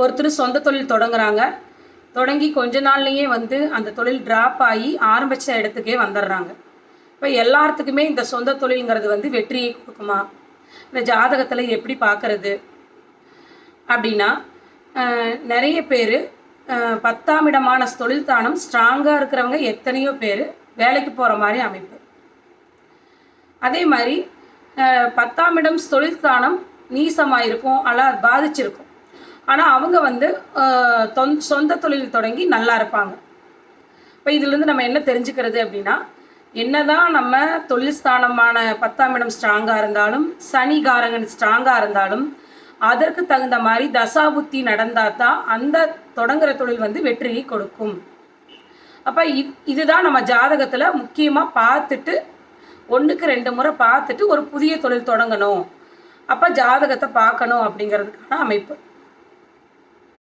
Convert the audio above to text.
ஒருத்தர் சொந்த தொழில் தொடங்குறாங்க. தொடங்கி கொஞ்ச நாள்லேயே வந்து அந்த தொழில் ட்ராப் ஆகி ஆரம்பித்த இடத்துக்கே வந்துடுறாங்க. இப்போ எல்லாத்துக்குமே இந்த சொந்த தொழில்ங்கிறது வந்து வெற்றியை கொடுக்குமா? இந்த ஜாதகத்தில் எப்படி பார்க்குறது அப்படின்னா, நிறைய பேர் 10ஆம் இடமான தொழில் தானம் ஸ்ட்ராங்காக இருக்கிறவங்க எத்தனையோ பேர் வேலைக்கு போகிற மாதிரி அமைப்பு. அதே மாதிரி 10ஆம் இடம் தொழில் தானம் நீசமாக இருக்கும், அல்ல பாதிச்சிருக்கும். ஆனால் அவங்க வந்து சொந்த தொழில் தொடங்கி நல்லா இருப்பாங்க. இப்போ இதுலேருந்து நம்ம என்ன தெரிஞ்சுக்கிறது அப்படின்னா, என்னதான் நம்ம தொழில் ஸ்தானமான 10ஆம் இடம் ஸ்ட்ராங்காக இருந்தாலும், சனி காரகன் ஸ்ட்ராங்காக இருந்தாலும், அதற்கு தகுந்த மாதிரி தசாபுத்தி நடந்தால் தான் அந்த தொடங்குற தொழில் வந்து வெற்றியை கொடுக்கும். அப்போ இதுதான் நம்ம ஜாதகத்தில் முக்கியமாக பார்த்துட்டு 1க்கு 2 முறை பார்த்துட்டு ஒரு புதிய தொழில் தொடங்கணும், அப்போ ஜாதகத்தை பார்க்கணும் அப்படிங்கிறதுக்கான அமைப்பு.